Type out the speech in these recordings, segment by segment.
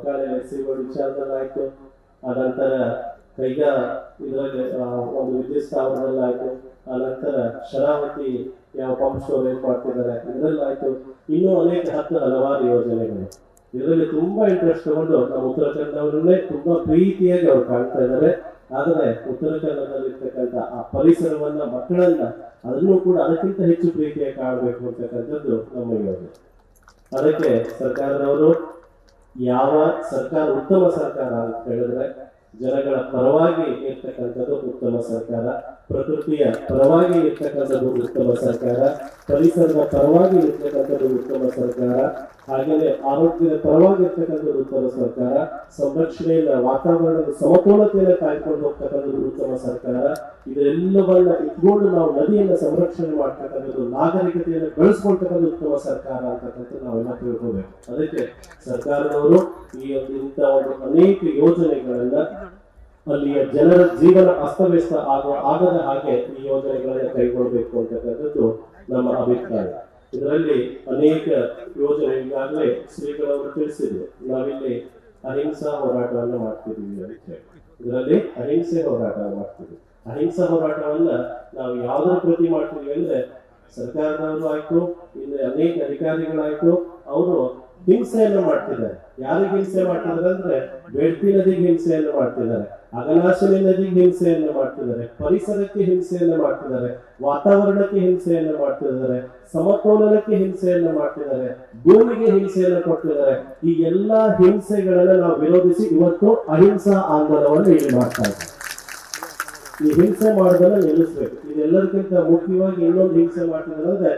ಮಕ್ಕಳಲ್ಲಿ ಸಿಗುವ ವಿಚಾರದಲ್ಲಾಯ್ತು, ಆನಂತರ ಕೈಗಾ ಇದರಲ್ಲಿ ಒಂದು ವಿದ್ಯುತ್ ಸ್ಥಾವರದಲ್ಲಾಯ್ತು, ಆನಂತರ ಶರಾವತಿ ಯಾವ ಪಂಪ್ ಸ್ಟೋರೇಜ್ ಮಾಡ್ತಿದ್ದಾರೆ ಇದರಲ್ಲಾಯ್ತು, ಇನ್ನೂ ಅನೇಕ ಹಲವಾರು ಯೋಜನೆಗಳು. ಇದರಲ್ಲಿ ತುಂಬಾ ಇಂಟ್ರೆಸ್ಟ್ ತಗೊಂಡು ನಮ್ಮ ಉತ್ತರ ಕನ್ನಡವರನ್ನೇ ತುಂಬಾ ಪ್ರೀತಿಯಾಗಿ ಅವ್ರು ಕಾಣ್ತಾ ಇದ್ದಾರೆ. ಆದರೆ ಉತ್ತರ ಕನ್ನಡದಲ್ಲಿರ್ತಕ್ಕಂಥ ಆ ಪರಿಸರವನ್ನ, ಮಕ್ಕಳನ್ನ ಅದನ್ನು ಕೂಡ ಅದಕ್ಕಿಂತ ಹೆಚ್ಚು ಪ್ರೀತಿಯಾಗಿ ಕಾಣಬೇಕು ಅಂತಕ್ಕಂಥದ್ದು ನಮ್ಮ ಯೋಜನೆ. ಅದಕ್ಕೆ ಸರ್ಕಾರದವರು ಯಾವ ಸರ್ಕಾರ ಉತ್ತಮ ಸರ್ಕಾರ ಅಂತ ಹೇಳಿದ್ರೆ ಜನಗಳ ಪರವಾಗಿ ಇರ್ತಕ್ಕಂಥದ್ದು ಉತ್ತಮ ಸರ್ಕಾರ, ಪ್ರಕೃತಿಯ ಪರವಾಗಿ ಇರ್ತಕ್ಕಂಥದ್ದು ಉತ್ತಮ ಸರ್ಕಾರ, ಪರಿಸರದ ಪರವಾಗಿ ಇರ್ತಕ್ಕಂಥದ್ದು ಉತ್ತಮ ಸರ್ಕಾರ, ಹಾಗೆಯೇ ಆರೋಗ್ಯದ ಪರವಾಗಿ ಇರ್ತಕ್ಕಂಥದ್ದು ಉತ್ತಮ ಸರ್ಕಾರ, ಸಂರಕ್ಷಣೆಯಿಂದ ವಾತಾವರಣದ ಸಮತೋಲತೆಯನ್ನು ಕಾಯ್ಕೊಂಡು ಹೋಗ್ತಕ್ಕಂಥದ್ದು ಉತ್ತಮ ಸರ್ಕಾರ. ಇದೆಲ್ಲವನ್ನ ಇಟ್ಕೊಂಡು ನಾವು ನದಿಯನ್ನು ಸಂರಕ್ಷಣೆ ಮಾಡ್ತಕ್ಕಂಥದ್ದು, ನಾಗರಿಕತೆಯನ್ನು ಬೆಳೆಸ್ಕೊಳ್ತಕ್ಕಂಥ ಉತ್ತಮ ಸರ್ಕಾರ ಅಂತಕ್ಕಂಥ ನಾವೆಲ್ಲ ತಿಳ್ಕೋಬೇಕು. ಅದಕ್ಕೆ ಸರ್ಕಾರದವರು ಈ ಇಂಥ ಒಂದು ಅನೇಕ ಯೋಜನೆಗಳನ್ನ ಅಲ್ಲಿಯ ಜನರ ಜೀವನ ಅಸ್ತವ್ಯಸ್ತ ಆಗದ ಹಾಗೆ ಈ ಯೋಜನೆಗಳನ್ನ ಕೈಗೊಳ್ಳಬೇಕು ಅಂತಕ್ಕಂಥದ್ದು ನಮ್ಮ ಅಭಿಪ್ರಾಯ. ಇದರಲ್ಲಿ ಅನೇಕ ಯೋಜನೆ ಈಗಾಗಲೇ ಶ್ರೀಗಳವರು ತಿಳಿಸಿದ್ರು. ನಾವಿಲ್ಲಿ ಅಹಿಂಸಾ ಹೋರಾಟವನ್ನು ಮಾಡ್ತಿದ್ದೀವಿ ಅಂತ ಹೇಳಿ, ಇದರಲ್ಲಿ ಅಹಿಂಸೆ ಹೋರಾಟ ಮಾಡ್ತಿದ್ವಿ. ಅಹಿಂಸಾ ಹೋರಾಟವನ್ನ ನಾವು ಯಾವ್ದ್ರ ಪ್ರತಿ ಮಾಡ್ತೀವಿ ಅಂದ್ರೆ, ಸರ್ಕಾರದವರು ಆಯ್ತು, ಇನ್ನು ಅನೇಕ ಅಧಿಕಾರಿಗಳಾಯ್ತು, ಅವರು ಹಿಂಸೆಯನ್ನು ಮಾಡ್ತಿದ್ದಾರೆ. ಯಾರಿಗೆ ಹಿಂಸೆ ಮಾಡ್ತಿದ್ದಾರೆ ಅಂದ್ರೆ, ಬೆಳ್ತಿ ನದಿಗೆ ಹಿಂಸೆಯನ್ನು ಮಾಡ್ತಿದ್ದಾರೆ, ಅಘನಾಶಿನಿ ನದಿಗೆ ಹಿಂಸೆಯನ್ನು ಮಾಡ್ತಿದ್ದಾರೆ, ಪರಿಸರಕ್ಕೆ ಹಿಂಸೆಯನ್ನು ಮಾಡ್ತಿದ್ದಾರೆ, ವಾತಾವರಣಕ್ಕೆ ಹಿಂಸೆಯನ್ನು ಮಾಡ್ತಿದ್ದಾರೆ, ಸಮತೋಲನಕ್ಕೆ ಹಿಂಸೆಯನ್ನು ಮಾಡ್ತಿದ್ದಾರೆ, ಭೂಮಿಗೆ ಹಿಂಸೆಯನ್ನು ಕೊಡ್ತಿದ್ದಾರೆ. ಈ ಎಲ್ಲಾ ಹಿಂಸೆಗಳನ್ನ ನಾವು ವಿರೋಧಿಸಿ ಇವತ್ತು ಅಹಿಂಸಾ ಆಂದೋಲನವನ್ನು ಇಲ್ಲಿ ಮಾಡ್ತಾ ಇದ್ದೀವಿ. ಈ ಹಿಂಸೆ ಮಾಡೋದನ್ನ ನಿಲ್ಲಿಸ್ಬೇಕು. ಇದೆಲ್ಲದಕ್ಕಿಂತ ಮುಖ್ಯವಾಗಿ ಇನ್ನೊಂದು ಹಿಂಸೆ ಮಾಡ್ತಿದ್ದಾರೆ ಅಂದ್ರೆ,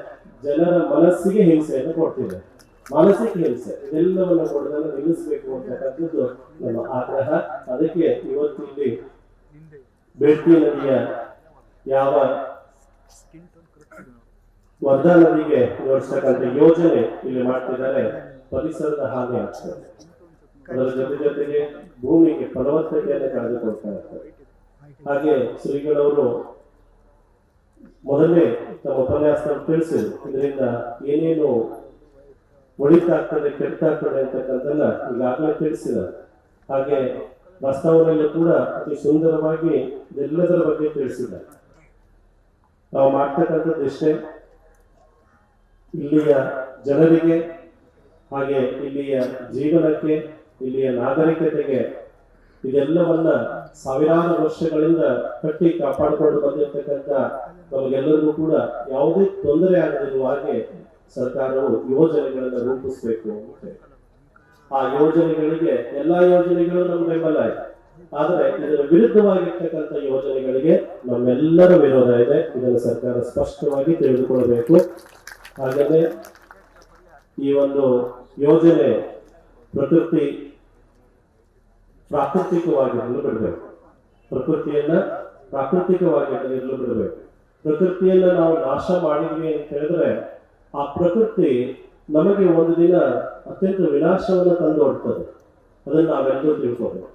ಜನರ ಮನಸ್ಸಿಗೆ ಹಿಂಸೆಯನ್ನು ಕೊಡ್ತಿದ್ದಾರೆ. ಮಾನಸಿಕ ಹಿಂಸೆ ಇದೆಲ್ಲವನ್ನು ಕೊಡೋದನ್ನ ನಿಲ್ಲಿಸಬೇಕು ಅಂತಕ್ಕಂಥದ್ದು ನಮ್ಮ ಆಗ್ರಹ. ಅದಕ್ಕೆ ಇವತ್ತು ಇಲ್ಲಿ ಬೆಳ್ತಿ ನದಿಯ ಯಾವ ವರ್ಧಾ ನದಿಗೆ ಜೋಡಿಸ್ತಕ್ಕಂಥ ಯೋಜನೆ ಇಲ್ಲಿ ಮಾಡ್ತಿದ್ದಾರೆ, ಪರಿಸರದ ಹಾನಿ ಆಗ್ತದೆ. ಅದರ ಜೊತೆಗೆ ಭೂಮಿಗೆ ಫಲವತ್ತತೆಯನ್ನು ಕಳೆದುಕೊಳ್ತಾ ಇರ್ತಾರೆ. ಹಾಗೆ ಶ್ರೀಗಳವರು ಮೊದಲೇ ತಮ್ಮ ಉಪನ್ಯಾಸದಲ್ಲಿ ತಿಳಿಸಿದ್ರು, ಇದರಿಂದ ಏನೇನು ಒಳಿತಾಗ್ತದೆ, ಕೆಟ್ಟಾಗ್ತದೆ ಅಂತಕ್ಕಂಥದ್ದನ್ನ ಈಗಾಗಲೇ ತಿಳಿಸಿದ್ದಾರೆ. ಹಾಗೆ ವಾಸ್ತವದಲ್ಲಿ ಕೂಡ ಅತಿ ಸುಂದರವಾಗಿ ಇದೆಲ್ಲದರ ಬಗ್ಗೆ ತಿಳಿಸಿದ್ದಾರೆ. ನಾವು ಮಾಡ್ತಕ್ಕಂಥದ್ದು ಇಷ್ಟೇ, ಇಲ್ಲಿಯ ಜನರಿಗೆ ಹಾಗೆ ಇಲ್ಲಿಯ ಜೀವನಕ್ಕೆ, ಇಲ್ಲಿಯ ನಾಗರಿಕತೆಗೆ ಇದೆಲ್ಲವನ್ನ ಸಾವಿರಾರು ವರ್ಷಗಳಿಂದ ಕಟ್ಟಿ ಕಾಪಾಡಿಕೊಂಡು ಬಂದಿರತಕ್ಕಂಥ ನಮಗೆಲ್ಲರಿಗೂ ಕೂಡ ಯಾವುದೇ ತೊಂದರೆ ಆಗದಿರುವ ಹಾಗೆ ಸರ್ಕಾರವು ಯೋಜನೆಗಳನ್ನು ರೂಪಿಸಬೇಕು ಅಂತ. ಆ ಯೋಜನೆಗಳಿಗೆ ಎಲ್ಲಾ ಯೋಜನೆಗಳು ನಮ್ಮ ಬೆಂಬಲ ಇದೆ, ಆದರೆ ಇದರ ವಿರುದ್ಧವಾಗಿರ್ತಕ್ಕಂಥ ಯೋಜನೆಗಳಿಗೆ ನಮ್ಮೆಲ್ಲರ ವಿರೋಧ ಇದೆ. ಇದನ್ನು ಸರ್ಕಾರ ಸ್ಪಷ್ಟವಾಗಿ ತಿಳಿದುಕೊಳ್ಳಬೇಕು. ಹಾಗೆಯೇ ಈ ಒಂದು ಯೋಜನೆ ಪ್ರಾಕೃತಿಕವಾಗಿ ಬಿಡಬೇಕು, ಪ್ರಕೃತಿಯನ್ನ ಪ್ರಾಕೃತಿಕವಾಗಿ ಇರಲು ಬಿಡಬೇಕು. ಪ್ರಕೃತಿಯನ್ನ ನಾವು ನಾಶ ಮಾಡಿದ್ವಿ ಅಂತ ಹೇಳಿದ್ರೆ, ಆ ಪ್ರಕೃತಿ ನಮಗೆ ಒಂದು ದಿನ ಅತ್ಯಂತ ವಿನಾಶವನ್ನು ತಂದು ಹೊಡ್ತದೆ. ಅದನ್ನು ನಾವೆಲ್ಲರೂ ತಿಳ್ಕೋಬೇಕು.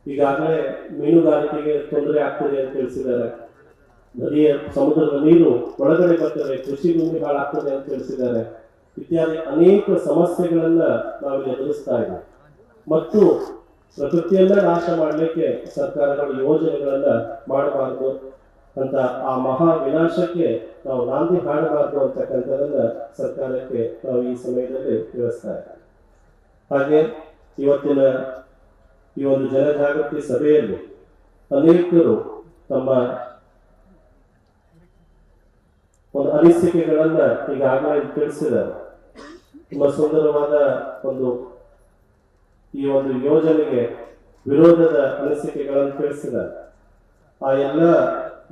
ಈಗಾಗಲೇ ಮೀನುಗಾರಿಕೆಗೆ ತೊಂದರೆ ಆಗ್ತದೆ ಅಂತ ತಿಳಿಸಿದ್ದಾರೆ, ನದಿಯ ಸಮುದ್ರದ ನೀರು ಒಳಗಡೆ ಬರ್ತದೆ, ಕೃಷಿ ಭೂಮಿ ಹಾಳಾಗ್ತದೆ ಅಂತ ತಿಳಿಸಿದ್ದಾರೆ. ಇತ್ಯಾದಿ ಅನೇಕ ಸಮಸ್ಯೆಗಳನ್ನ ನಾವು ಎದುರಿಸ್ತಾ ಇದ್ದೀವಿ. ಮತ್ತು ಪ್ರಕೃತಿಯನ್ನ ನಾಶ ಮಾಡಲಿಕ್ಕೆ ಸರ್ಕಾರಗಳು ಯೋಜನೆಗಳನ್ನ ಮಾಡಬಾರದು ಅಂತ, ಆ ಮಹಾ ವಿನಾಶಕ್ಕೆ ನಾವು ನಾಂದಿ ಹಾಡಬಾರದು ಅಂತಕ್ಕಂಥದನ್ನ ಸರ್ಕಾರಕ್ಕೆ ನಾವು ಈ ಸಮಯದಲ್ಲಿ ತಿಳಿಸ್ತಾ ಇದ್ದೀವಿ. ಹಾಗೆ ಇವತ್ತಿನ ಈ ಒಂದು ಜನಜಾಗೃತಿ ಸಭೆಯಲ್ಲಿ ಅನೇಕರು ತಮ್ಮ ಒಂದು ಅನಿಸಿಕೆಗಳನ್ನ ಈಗಾಗಲೇ ತಿಳಿಸಿದ್ದಾರೆ. ತುಂಬಾ ಸುಂದರವಾದ ಈ ಒಂದು ಯೋಜನೆಗೆ ವಿರೋಧದ ಅನಿಸಿಕೆಗಳನ್ನು ತಿಳಿಸಿದ್ದಾರೆ. ಆ ಎಲ್ಲ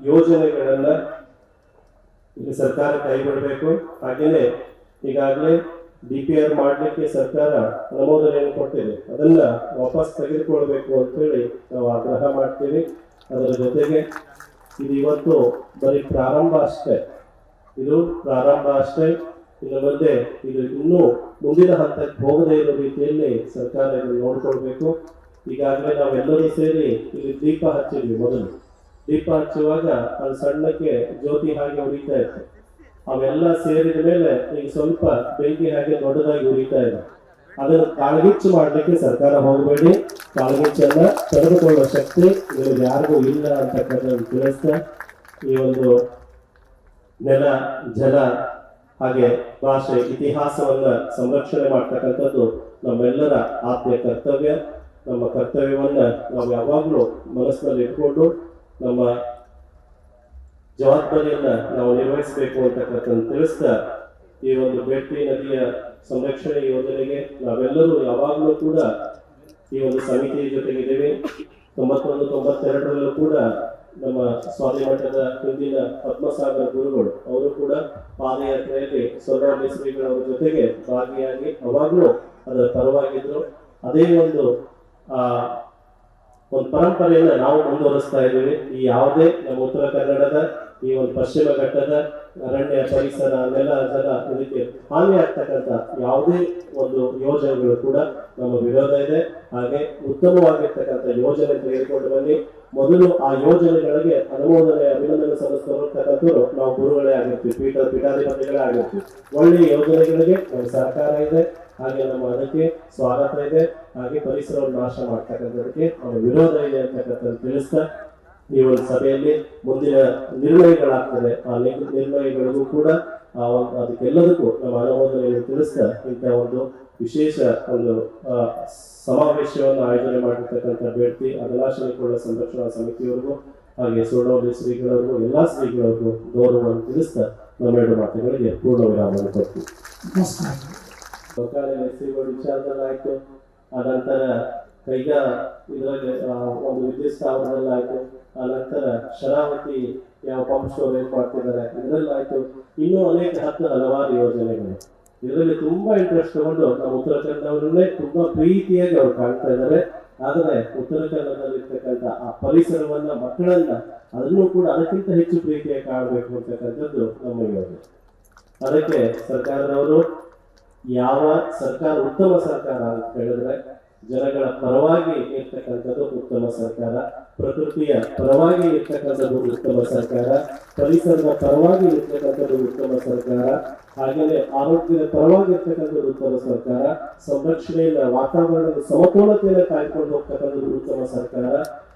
ಯೋಜನೆಗಳನ್ನ ಇಲ್ಲಿ ಸರ್ಕಾರ ಕೈಬಿಡಬೇಕು. ಹಾಗೇನೆ ಈಗಾಗಲೇ DPR ಮಾಡಲಿಕ್ಕೆ ಸರ್ಕಾರ ಅನುಮೋದನೆಯನ್ನು ಕೊಟ್ಟಿದೆ, ಅದನ್ನ ವಾಪಸ್ ತೆಗೆದುಕೊಳ್ಬೇಕು ಅಂತೇಳಿ ನಾವು ಆಗ್ರಹ ಮಾಡ್ತೀವಿ. ಅದರ ಜೊತೆಗೆ ಇದು ಇವತ್ತು ಬರೀ ಪ್ರಾರಂಭ ಅಷ್ಟೇ, ಇದು ಪ್ರಾರಂಭ ಅಷ್ಟೇ. ಇನ್ನು ಮುಂದೆ ಇದು ಇನ್ನೂ ಮುಂದಿನ ಹಂತಕ್ಕೆ ಹೋಗದೇ ಇರೋ ರೀತಿಯಲ್ಲಿ ಸರ್ಕಾರ ಇದನ್ನು ನೋಡ್ಕೊಳ್ಬೇಕು. ಈಗಾಗಲೇ ನಾವೆಲ್ಲರೂ ಸೇರಿ ಇಲ್ಲಿ ದೀಪ ಹಚ್ಚಿದ್ವಿ. ಮೊದಲು ದೀಪ ಹಚ್ಚುವಾಗ ಅದು ಸಣ್ಣಕ್ಕೆ ಜ್ಯೋತಿ ಹಾಗೆ ಉರಿತಾ ಇತ್ತು. ಅವೆಲ್ಲ ಸೇರಿದ ಮೇಲೆ ಈಗ ಸ್ವಲ್ಪ ಬೆಂಕಿ ಹಾಗೆ ದೊಡ್ಡದಾಗಿ ಉರಿತಾ ಇದೆ. ಅದನ್ನು ಕಾಳ್ಗಿಚ್ಚು ಮಾಡಲಿಕ್ಕೆ ಸರ್ಕಾರ ಹೋಗಬೇಡಿ. ಕಾಳ್ಗಿಚ್ಚನ್ನ ತಡೆದುಕೊಳ್ಳುವ ಶಕ್ತಿ ನಿಮಗೆ ಯಾರಿಗೂ ಇಲ್ಲ ಅಂತಕ್ಕಂಥದ್ದು ತಿಳಿಸ್ತಾ ಈ ಒಂದು ನೆಲ, ಜಲ ಹಾಗೆ ಭಾಷೆ, ಇತಿಹಾಸವನ್ನ ಸಂರಕ್ಷಣೆ ಮಾಡ್ತಕ್ಕಂಥದ್ದು ನಮ್ಮೆಲ್ಲರ ಆದ್ಯ ಕರ್ತವ್ಯ. ನಮ್ಮ ಕರ್ತವ್ಯವನ್ನ ನಾವು ಯಾವಾಗಲೂ ಮನಸ್ಸಿನಲ್ಲಿ ಇಟ್ಕೊಂಡು ನಮ್ಮ ಜವಾಬ್ದಾರಿಯನ್ನ ನಾವು ನಿರ್ವಹಿಸಬೇಕು ಅಂತಕ್ಕಂಥದ್ದು ತಿಳಿಸ್ತಾ ಈ ಒಂದು ಬೇಡ್ತಿ ನದಿಯ ಸಂರಕ್ಷಣೆ ಯೋಜನೆಗೆ ನಾವೆಲ್ಲರೂ ಯಾವಾಗಲೂ ಕೂಡ ಈ ಒಂದು ಸಮಿತಿಯ ಜೊತೆಗಿದ್ದೇವೆ. 91-92ರಲ್ಲೂ ಕೂಡ ನಮ್ಮ ಸ್ವಾಮಿ ಮಠದ ಹಿಂದಿನ ಪದ್ಮಸಾಗರ ಗುರುಗಳು ಅವರು ಕೂಡ ಪಾದಯಾತ್ರೆಯಲ್ಲಿ ಸೊರಬ ಶ್ರೀಗಳವರ ಜೊತೆಗೆ ಭಾಗಿಯಾಗಿ ಅವಾಗಲೂ ಅದರ ಪರವಾಗಿದ್ರು. ಅದೇ ಒಂದು ಪರಂಪರೆಯನ್ನ ನಾವು ಮುಂದುವರಿಸ್ತಾ ಇದ್ದೀವಿ. ಈ ಯಾವುದೇ ನಮ್ಮ ಉತ್ತರ ಕನ್ನಡದ ಈ ಒಂದು ಪಶ್ಚಿಮ ಘಟ್ಟದ ಅರಣ್ಯ, ಪರಿಸರ, ನೆಲ, ಜಲ ಇದಕ್ಕೆ ಹಾನಿ ಆಗ್ತಕ್ಕಂಥ ಯಾವುದೇ ಒಂದು ಯೋಜನೆಗಳು ಕೂಡ ನಮ್ಮ ವಿರೋಧ ಇದೆ. ಹಾಗೆ ಉತ್ತಮವಾಗಿರ್ತಕ್ಕಂಥ ಯೋಜನೆ ತೆಗೆದುಕೊಂಡು ಬನ್ನಿ. ಮೊದಲು ಆ ಯೋಜನೆಗಳಿಗೆ ಅನುಮೋದನೆ, ಅಭಿನಂದನೆ ಸಲ್ಲಿಸ್ತಕ್ಕಂಥವ್ರು ನಾವು ಗುರುಗಳೇ ಆಗಿರ್ತೀವಿ, ಪೀಠಾಧಿಪತಿಗಳೇ ಆಗಿರ್ತೀವಿ. ಒಳ್ಳೆಯ ಯೋಜನೆಗಳಿಗೆ ನಮ್ಮ ಸರ್ಕಾರ ಇದೆ, ಹಾಗೆ ನಮ್ಮ ಅದಕ್ಕೆ ಸ್ವಾಗತ ಇದೆ. ಹಾಗೆ ಪರಿಸರವನ್ನು ನಾಶ ಮಾಡ್ತಕ್ಕಂಥದಕ್ಕೆ ನಮ್ಮ ವಿರೋಧ ಇದೆ ಅಂತಕ್ಕಂಥದ್ದು ತಿಳಿಸ್ತಾ ಈ ಒಂದು ಸಭೆಯಲ್ಲಿ ಮುಂದಿನ ನಿರ್ಣಯಗಳಾಗ್ತದೆ. ಆ ನಿರ್ಣಯಗಳಿಗೂ ಕೂಡ ಅದಕ್ಕೆಲ್ಲದಕ್ಕೂ ನಮ್ಮ ಅನುಮೋದನೆಯನ್ನು ತಿಳಿಸ್ತಾ ಇಂಥ ಒಂದು ವಿಶೇಷ ಒಂದು ಸಮಾವೇಶವನ್ನು ಆಯೋಜನೆ ಮಾಡಿರ್ತಕ್ಕಂಥ ಬೇಡ್ತಿ ಅಗಲಾಶನಿಕೊಳ್ಳ ಸಂರಕ್ಷಣಾ ಸಮಿತಿಯವರಿಗೂ ಹಾಗೆ ಸೋಡೋಲಿ ಶ್ರೀಗಳವರಿಗೂ ಎಲ್ಲಾ ಶ್ರೀಗಳವರಿಗೂ ಗೌರವವನ್ನು ತಿಳಿಸ್ತಾ ನಮ್ಮೆರಡು ಮಾತುಗಳಿಗೆ ಪೂರ್ಣ ವಿರಾಮವನ್ನು ಕೊಡ್ತೀವಿ. ಶ್ರೀಗಳು ವಿಚಾರದಲ್ಲಾಯ್ತು, ಆನಂತರ ಕೈಗಾ ಇದರಲ್ಲಿ ಒಂದು ವಿದ್ಯುತ್ ಸ್ಥಾವರದಲ್ಲಾಯ್ತು, ಆನಂತರ ಶರಾವತಿ ಯಾವ ಪಂಪ್ ಸ್ಟೋರ್ ಏನ್ ಮಾಡ್ತಿದ್ದಾರೆ ಇದರಲ್ಲಾಯ್ತು, ಇನ್ನೂ ಅನೇಕ ಹಲವಾರು ಯೋಜನೆಗಳು. ಇದರಲ್ಲಿ ತುಂಬಾ ಇಂಟ್ರೆಸ್ಟ್ ತಗೊಂಡು ನಮ್ಮ ಉತ್ತರ ಕನ್ನಡವರನ್ನೇ ತುಂಬಾ ಪ್ರೀತಿಯಾಗಿ ಅವ್ರು ಕಾಣ್ತಾ ಇದ್ದಾರೆ. ಆದರೆ ಉತ್ತರ ಕನ್ನಡದಲ್ಲಿರ್ತಕ್ಕಂಥ ಆ ಪರಿಸರವನ್ನ, ಮಕ್ಕಳನ್ನ ಅದನ್ನು ಕೂಡ ಅದಕ್ಕಿಂತ ಹೆಚ್ಚು ಪ್ರೀತಿಯಾಗಿ ಕಾಣಬೇಕು ಅಂತಕ್ಕಂಥದ್ದು ನಮ್ಮ ಯೋಜನೆ. ಅದಕ್ಕೆ ಸರ್ಕಾರದವರು ಯಾವ ಸರ್ಕಾರ ಉತ್ತಮ ಸರ್ಕಾರ ಅಂತ ಹೇಳಿದ್ರೆ ಜನಗಳ ಪರವಾಗಿ ಇರ್ತಕ್ಕಂಥದ್ದು ಉತ್ತಮ ಸರ್ಕಾರ, ಪ್ರಕೃತಿಯ ಪರವಾಗಿ ಇರ್ತಕ್ಕಂಥದ್ದು ಉತ್ತಮ ಸರ್ಕಾರ, ಪರಿಸರದ ಪರವಾಗಿ ಇರ್ತಕ್ಕಂಥದ್ದು ಉತ್ತಮ ಸರ್ಕಾರ, ಹಾಗೆಯೇ ಆರೋಗ್ಯದ ಪರವಾಗಿ ಇರ್ತಕ್ಕಂಥದ್ದು ಉತ್ತಮ ಸರ್ಕಾರ, ಸಂರಕ್ಷಣೆಯ ವಾತಾವರಣದ ಸಮತೋಲತೆಯನ್ನು ಕಾಯ್ಕೊಂಡು ಹೋಗ್ತಕ್ಕಂಥದ್ದು ಉತ್ತಮ ಸರ್ಕಾರ.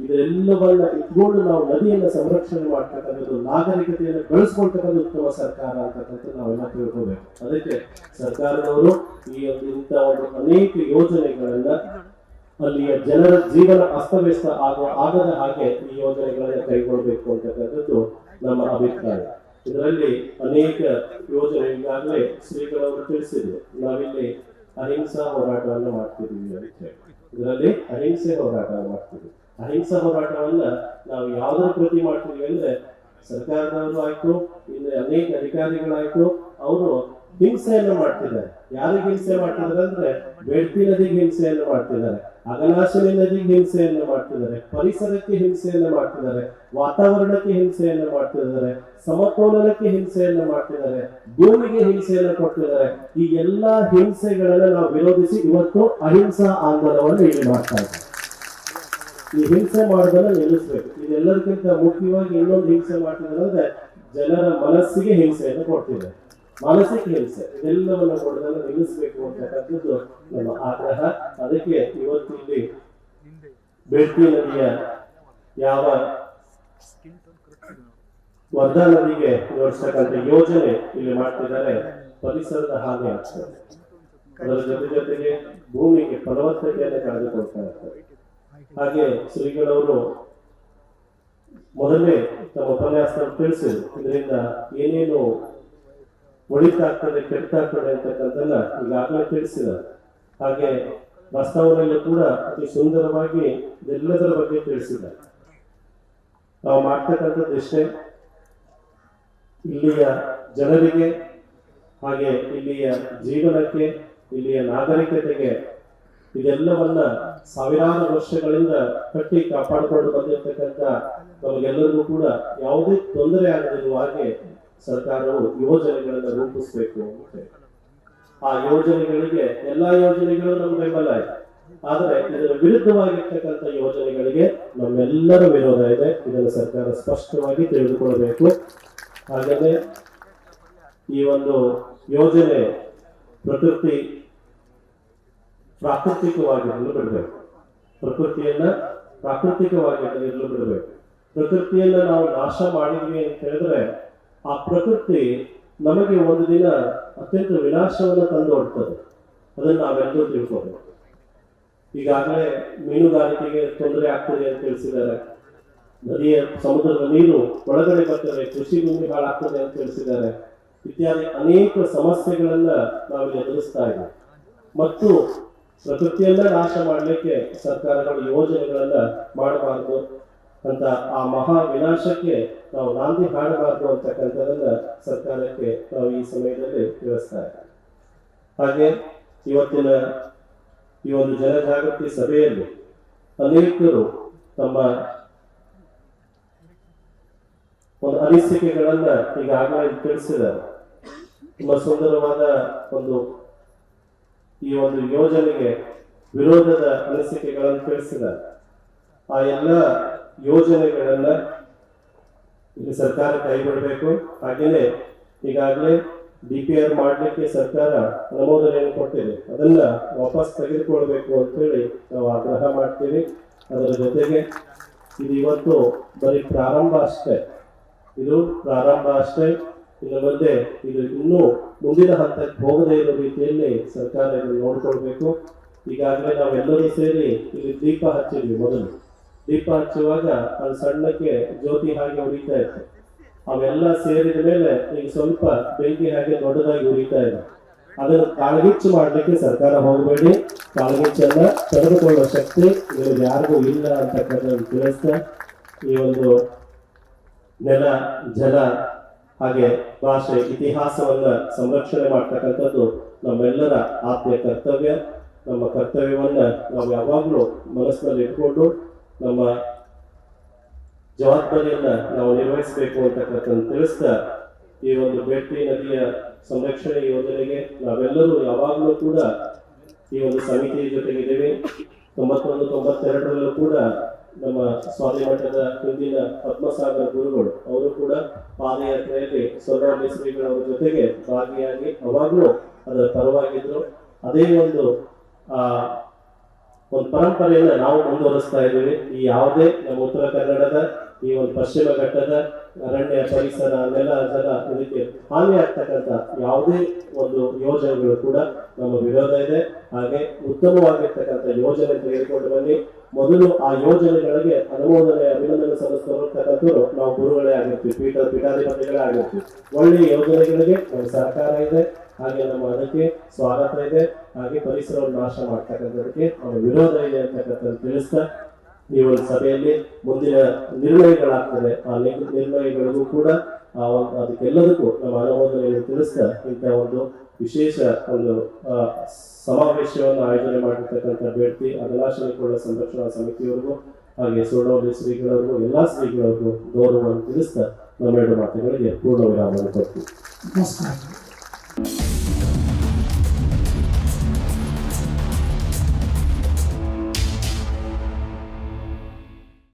ಇದೆಲ್ಲವನ್ನ ಇಟ್ಕೊಂಡು ನಾವು ನದಿಯನ್ನು ಸಂರಕ್ಷಣೆ ಮಾಡ್ತಕ್ಕಂಥದ್ದು, ನಾಗರಿಕತೆಯನ್ನು ಬೆಳೆಸ್ಕೊಳ್ತಕ್ಕಂಥ ಉತ್ತಮ ಸರ್ಕಾರ ಅಂತಕ್ಕಂಥದ್ದು ನಾವೆಲ್ಲ ತಿಳ್ಕೋಬೇಕು. ಅದಕ್ಕೆ ಸರ್ಕಾರದವರು ಈ ಇಂಥ ಒಂದು ಅನೇಕ ಯೋಜನೆಗಳನ್ನ ಅಲ್ಲಿಯ ಜನರ ಜೀವನ ಅಸ್ತವ್ಯಸ್ತ ಆಗದ ಹಾಗೆ ಈ ಯೋಜನೆಗಳನ್ನ ಕೈಗೊಳ್ಳಬೇಕು ಅಂತಕ್ಕಂಥದ್ದು ನಮ್ಮ ಅಭಿಪ್ರಾಯ. ಇದರಲ್ಲಿ ಅನೇಕ ಯೋಜನೆ ಈಗಾಗಲೇ ಶ್ರೀಗಳವರು ತಿಳಿಸಿದ್ರು. ನಾವಿಲ್ಲಿ ಅಹಿಂಸಾ ಹೋರಾಟವನ್ನು ಮಾಡ್ತಿದ್ದೀವಿ ಅಂತ ಹೇಳಿ, ಇದರಲ್ಲಿ ಅಹಿಂಸೆ ಹೋರಾಟವನ್ನು ಮಾಡ್ತಿದ್ವಿ. ಅಹಿಂಸಾ ಹೋರಾಟವನ್ನ ನಾವು ಯಾವ್ದ್ರ ಪ್ರತಿ ಮಾಡ್ತೀವಿ ಅಂದ್ರೆ ಸರ್ಕಾರದವರು ಆಯ್ತು, ಇನ್ನು ಅನೇಕ ಅಧಿಕಾರಿಗಳಾಯ್ತು, ಅವರು ಹಿಂಸೆಯನ್ನು ಮಾಡ್ತಿದ್ದಾರೆ. ಯಾರಿಗೆ ಹಿಂಸೆ ಮಾಡ್ತಿದ್ದಾರೆ ಅಂದ್ರೆ ಬೇಡ್ತಿ ನದಿಗೆ ಹಿಂಸೆಯನ್ನು ಮಾಡ್ತಿದ್ದಾರೆ, ಅಗಲಾಶಿನಿ ನದಿಗೆ ಹಿಂಸೆಯನ್ನು ಮಾಡ್ತಿದ್ದಾರೆ, ಪರಿಸರಕ್ಕೆ ಹಿಂಸೆಯನ್ನು ಮಾಡ್ತಿದ್ದಾರೆ, ವಾತಾವರಣಕ್ಕೆ ಹಿಂಸೆಯನ್ನು ಮಾಡ್ತಿದ್ದಾರೆ, ಸಮತೋಲನಕ್ಕೆ ಹಿಂಸೆಯನ್ನು ಮಾಡ್ತಿದ್ದಾರೆ, ಭೂಮಿಗೆ ಹಿಂಸೆಯನ್ನು ಕೊಡ್ತಿದ್ದಾರೆ. ಈ ಎಲ್ಲಾ ಹಿಂಸೆಗಳನ್ನ ನಾವು ವಿರೋಧಿಸಿ ಇವತ್ತು ಅಹಿಂಸಾ ಆಂದೋಲನವನ್ನು ಇಲ್ಲಿ ಮಾಡ್ತಾ ಇದ್ದೀವಿ. ಈ ಹಿಂಸೆ ಮಾಡೋದನ್ನ ನಿಲ್ಲಿಸ್ಬೇಕು. ಇದೆಲ್ಲದಕ್ಕಿಂತ ಮುಖ್ಯವಾಗಿ ಇನ್ನೊಂದು ಹಿಂಸೆ ಮಾಡ್ತಿದ್ದಾರೆ ಅಂದ್ರೆ ಜನರ ಮನಸ್ಸಿಗೆ ಹಿಂಸೆಯನ್ನು ಕೊಡ್ತಿದ್ದಾರೆ, ಮಾನಸಿಕ ಹಿಂಸೆ. ಇದೆಲ್ಲವನ್ನು ಕೊಡೋದನ್ನು ನಿಲ್ಲಿಸಬೇಕು ಅಂತಕ್ಕಂಥದ್ದು ನಮ್ಮ ಆಗ್ರಹ. ಅದಕ್ಕೆ ಇವತ್ತು ಇಲ್ಲಿ ಬೇಡ್ತಿ ನದಿಯ ಯಾವ ವರ್ಧಾ ನದಿಗೆ ಜೋಡಿಸ್ತಕ್ಕಂಥ ಯೋಜನೆ ಇಲ್ಲಿ ಮಾಡ್ತಿದ್ದಾರೆ, ಪರಿಸರದ ಹಾನಿ ಆಗ್ತದೆ. ಅದರ ಜೊತೆಗೆ ಭೂಮಿಗೆ ಫಲವತ್ತತೆಯನ್ನು ಕಳೆದುಕೊಳ್ತಾ ಇರ್ತಾರೆ. ಹಾಗೆ ಶ್ರೀಗಳವರು ಮೊದಲೇ ತಮ್ಮ ಉಪನ್ಯಾಸ ತಿಳಿಸಿದ್ರು, ಇದರಿಂದ ಏನೇನು ಒಳಿತಾಗ್ತದೆ, ಕೆಟ್ಟಾಗ್ತದೆ ಅಂತಕ್ಕಂಥದ್ದನ್ನ ಈಗಾಗಲೇ ತಿಳಿಸಿದ್ದಾರೆ. ಹಾಗೆ ಪ್ರಸ್ತಾವನೆಯಲ್ಲೂ ಕೂಡ ಅತಿ ಸುಂದರವಾಗಿ ಇದೆಲ್ಲದರ ಬಗ್ಗೆ ತಿಳಿಸಿದ್ದಾರೆ. ನಾವು ಮಾಡ್ತಕ್ಕಂಥದ್ದು ಇಷ್ಟೇ, ಇಲ್ಲಿಯ ಜನರಿಗೆ ಹಾಗೆ ಇಲ್ಲಿಯ ಜೀವನಕ್ಕೆ, ಇಲ್ಲಿಯ ನಾಗರಿಕತೆಗೆ ಇದೆಲ್ಲವನ್ನ ಸಾವಿರಾರು ವರ್ಷಗಳಿಂದ ಕಟ್ಟಿ ಕಾಪಾಡಿಕೊಂಡು ಬಂದಿರತಕ್ಕಂಥ ನಮಗೆಲ್ಲರಿಗೂ ಕೂಡ ಯಾವುದೇ ತೊಂದರೆ ಆಗದಿರುವ ಹಾಗೆ ಸರ್ಕಾರವು ಯೋಜನೆಗಳನ್ನು ರೂಪಿಸಬೇಕು ಅಂತ. ಆ ಯೋಜನೆಗಳಿಗೆ ಎಲ್ಲಾ ಯೋಜನೆಗಳು ನಮ್ಮ ಬೆಂಬಲ ಇದೆ, ಆದರೆ ಇದರ ವಿರುದ್ಧವಾಗಿರ್ತಕ್ಕಂಥ ಯೋಜನೆಗಳಿಗೆ ನಮ್ಮೆಲ್ಲರ ವಿರೋಧ ಇದೆ. ಇದನ್ನು ಸರ್ಕಾರ ಸ್ಪಷ್ಟವಾಗಿ ತಿಳಿದುಕೊಳ್ಳಬೇಕು. ಹಾಗೆಯೇ ಈ ಒಂದು ಯೋಜನೆ ಪ್ರಕೃತಿ ಪ್ರಾಕೃತಿಕವಾಗಿರಲು ಬಿಡಬೇಕು. ಪ್ರಕೃತಿಯನ್ನ ಪ್ರಾಕೃತಿಕವಾಗಿರಲು ಬಿಡಬೇಕು. ಪ್ರಕೃತಿಯನ್ನ ನಾವು ನಾಶ ಮಾಡಿದ್ವಿ ಅಂತ ಹೇಳಿದ್ರೆ ಆ ಪ್ರಕೃತಿ ನಮಗೆ ಒಂದು ದಿನ ಅತ್ಯಂತ ವಿನಾಶವನ್ನು ತಂದೊಡ್ತದೆ. ಅದನ್ನು ನಾವೆಲ್ಲರೂ ತಿಳ್ಕೋಬೇಕು. ಈಗಾಗಲೇ ಮೀನುಗಾರಿಕೆಗೆ ತೊಂದರೆ ಆಗ್ತದೆ ಅಂತ ತಿಳಿಸಿದ್ದಾರೆ. ನದಿಯ ಸಮುದ್ರದ ನೀರು ಒಳಗಡೆ ಬರ್ತದೆ, ಕೃಷಿ ಭೂಮಿ ಹಾಳಾಗ್ತದೆ ಅಂತ ತಿಳಿಸಿದ್ದಾರೆ. ಇತ್ಯಾದಿ ಅನೇಕ ಸಮಸ್ಯೆಗಳನ್ನ ನಾವು ಎದುರಿಸ್ತಾ ಇದ್ದೀವಿ. ಮತ್ತು ಪ್ರಕೃತಿಯನ್ನ ನಾಶ ಮಾಡಲಿಕ್ಕೆ ಸರ್ಕಾರಗಳು ಯೋಜನೆಗಳನ್ನ ಮಾಡಬಾರದು ಅಂತ, ಆ ಮಹಾ ವಿನಾಶಕ್ಕೆ ನಾವು ನಾಂದಿ ಹಾಡಬಾರದು ಅಂತಕ್ಕಂಥದನ್ನ ಸರ್ಕಾರಕ್ಕೆ ನಾವು ಈ ಸಮಯದಲ್ಲಿ ತಿಳಿಸ್ತಾ ಇದ್ದೀವಿ. ಹಾಗೆ ಇವತ್ತಿನ ಈ ಒಂದು ಜನಜಾಗೃತಿ ಸಭೆಯಲ್ಲಿ ಅನೇಕರು ತಮ್ಮ ಒಂದು ಅನಿಸಿಕೆಗಳನ್ನ ಈಗಾಗಲೇ ತಿಳಿಸಿದ್ದಾರೆ. ತುಂಬಾ ಸುಂದರವಾದ ಈ ಒಂದು ಯೋಜನೆಗೆ ವಿರೋಧದ ಅನಿಸಿಕೆಗಳನ್ನು ತಿಳಿಸಿದ್ದಾರೆ. ಆ ಎಲ್ಲ ಯೋಜನೆಗಳನ್ನ ಇಲ್ಲಿ ಸರ್ಕಾರ ಕೈಬಿಡಬೇಕು. ಹಾಗೇನೆ ಈಗಾಗಲೇ DPR ಮಾಡಲಿಕ್ಕೆ ಸರ್ಕಾರ ಅನುಮೋದನೆಯನ್ನು ಕೊಟ್ಟಿದೆ. ಅದನ್ನ ವಾಪಸ್ ತೆಗೆದುಕೊಳ್ಬೇಕು ಅಂತ ಹೇಳಿ ನಾವು ಆಗ್ರಹ ಮಾಡ್ತೀವಿ. ಅದರ ಜೊತೆಗೆ ಇದು ಇವತ್ತು ಬರೀ ಪ್ರಾರಂಭ ಅಷ್ಟೇ. ಇದು ಪ್ರಾರಂಭ ಅಷ್ಟೇ. ಇನ್ನು ಮುಂದೆ ಇದು ಇನ್ನೂ ಮುಂದಿನ ಹಂತಕ್ಕೆ ಹೋಗದೇ ಇರೋ ರೀತಿಯಲ್ಲಿ ಸರ್ಕಾರ ಇದನ್ನು ನೋಡ್ಕೊಳ್ಬೇಕು. ಈಗಾಗಲೇ ನಾವೆಲ್ಲರೂ ಸೇರಿ ಇಲ್ಲಿ ದೀಪ ಹಚ್ಚಿದ್ವಿ. ಮೊದಲು ದೀಪ ಹಚ್ಚುವಾಗ ಅದು ಸಣ್ಣಕ್ಕೆ ಜ್ಯೋತಿ ಹಾಗೆ ಉರಿತಾ ಇತ್ತು. ಅವೆಲ್ಲ ಸೇರಿದ ಮೇಲೆ ಈಗ ಸ್ವಲ್ಪ ಬೆಂಕಿ ಹಾಗೆ ದೊಡ್ಡದಾಗಿ ಉರಿತಾ ಇದೆ. ಅದನ್ನು ಕಾಳ್ಗಿಚ್ಚು ಮಾಡ್ಲಿಕ್ಕೆ ಸರ್ಕಾರ ಹೋಗಬೇಡಿ. ಕಾಳ್ಗಿಚ್ಚನ್ನ ತಡೆದುಕೊಳ್ಳುವ ಶಕ್ತಿ ನಿಮಗೆ ಯಾರಿಗೂ ಇಲ್ಲ ಅಂತಕ್ಕಂಥದ್ದು ತಿಳಿಸ್ತಾ, ಈ ಒಂದು ನೆಲ, ಜಲ, ಹಾಗೆ ಭಾಷೆ, ಇತಿಹಾಸವನ್ನ ಸಂರಕ್ಷಣೆ ಮಾಡ್ತಕ್ಕಂಥದ್ದು ನಮ್ಮೆಲ್ಲರ ಆತ್ಮೀಯ ಕರ್ತವ್ಯ. ನಮ್ಮ ಕರ್ತವ್ಯವನ್ನ ನಾವು ಯಾವಾಗಲೂ ಮನಸ್ಸಿನಲ್ಲಿ ಇಟ್ಕೊಂಡು ನಮ್ಮ ಜವಾಬ್ದಾರಿಯನ್ನ ನಾವು ನಿರ್ವಹಿಸಬೇಕು ಅಂತಕ್ಕಂಥದ್ದು ತಿಳಿಸ್ತಾ, ಈ ಒಂದು ಬೇಡ್ತಿ ನದಿಯ ಸಂರಕ್ಷಣೆ ಯೋಜನೆಗೆ ನಾವೆಲ್ಲರೂ ಯಾವಾಗಲೂ ಕೂಡ ಈ ಒಂದು ಸಮಿತಿಯ ಜೊತೆಗಿದ್ದೇವೆ. 91-92ರಲ್ಲೂ ಕೂಡ ನಮ್ಮ ಸ್ವಾಮಿ ಮಠದ ಹಿಂದಿನ ಪದ್ಮಸಾಗರ ಗುರುಗಳು ಅವರು ಕೂಡ ಪಾದಯಾತ್ರೆಯಲ್ಲಿ ಸೊರವಳ್ಳಿ ಶ್ರೀಗಳವರ ಜೊತೆಗೆ ಭಾಗಿಯಾಗಿ ಅವಾಗಲೂ ಅದರ ಪರವಾಗಿದ್ರು. ಅದೇ ಒಂದು ಪರಂಪರೆಯನ್ನ ನಾವು ಮುಂದುವರಿಸ್ತಾ ಇದ್ದೀವಿ. ಈ ಯಾವುದೇ ನಮ್ಮ ಉತ್ತರ ಕನ್ನಡದ ಈ ಒಂದು ಪಶ್ಚಿಮ ಘಟ್ಟದ ಅರಣ್ಯ ಪರಿಸರ, ನೆಲ, ಜಲ ಇದಕ್ಕೆ ಹಾನಿ ಆಗ್ತಕ್ಕಂಥ ಯಾವುದೇ ಒಂದು ಯೋಜನೆಗಳು ಕೂಡ ನಮ್ಮ ವಿರೋಧ ಇದೆ. ಹಾಗೆ ಉತ್ತಮವಾಗಿರ್ತಕ್ಕಂಥ ಯೋಜನೆ ತೆಗೆದುಕೊಂಡು ಬನ್ನಿ. ಮೊದಲು ಆ ಯೋಜನೆಗಳಿಗೆ ಅನುಮೋದನೆ, ಅಭಿನಂದನೆ ಸಲ್ಲಿಸ್ತಕ್ಕಂಥವ್ರು ನಾವು ಗುರುಗಳೇ ಆಗಿರ್ತೀವಿ, ಪೀಠಾಧಿಪತಿಗಳೇ ಆಗಿರ್ತೀವಿ. ಒಳ್ಳೆಯ ಯೋಜನೆಗಳಿಗೆ ನಮ್ಮ ಸರ್ಕಾರ ಇದೆ, ಹಾಗೆ ನಮ್ಮ ಅದಕ್ಕೆ ಸ್ವಾಗತ ಇದೆ. ಹಾಗೆ ಪರಿಸರವನ್ನು ನಾಶ ಮಾಡ್ತಕ್ಕಂಥದಕ್ಕೆ ನಮ್ಮ ವಿರೋಧ ಇದೆ ಅಂತಕ್ಕಂಥದ್ದು ತಿಳಿಸ್ತಾ, ಈ ಒಂದು ಸಭೆಯಲ್ಲಿ ಮುಂದಿನ ನಿರ್ಣಯಗಳಾಗ್ತದೆ. ಆ ನಿರ್ಣಯಗಳಿಗೂ ಕೂಡ ಅದಕ್ಕೆಲ್ಲದಕ್ಕೂ ನಮ್ಮ ಅನುಮೋದನೆಯನ್ನು ತಿಳಿಸ್ತಾ ಇಂಥ ಒಂದು ವಿಶೇಷ ಒಂದು ಸಮಾವೇಶವನ್ನು ಆಯೋಜನೆ ಮಾಡಿರ್ತಕ್ಕಂಥ ಬೇಡ್ತಿ ಅಗಲಾಶನಿಕೋಳ ಸಂರಕ್ಷಣಾ ಸಮಿತಿಯವರಿಗೂ ಹಾಗೆ ಸೊರವಳ್ಳಿ ಶ್ರೀಗಳವರಿಗೂ ಎಲ್ಲಾ ಶ್ರೀಗಳವರಿಗೂ ಗೌರವವನ್ನು ತಿಳಿಸ್ತಾ ನಮ್ಮೆರಡು ಮಾತುಗಳಿಗೆ ಪೂರ್ಣ ವಿರಾಮವನ್ನು ಕೊಡ್ತೀವಿ. ನಮಸ್ಕಾರ.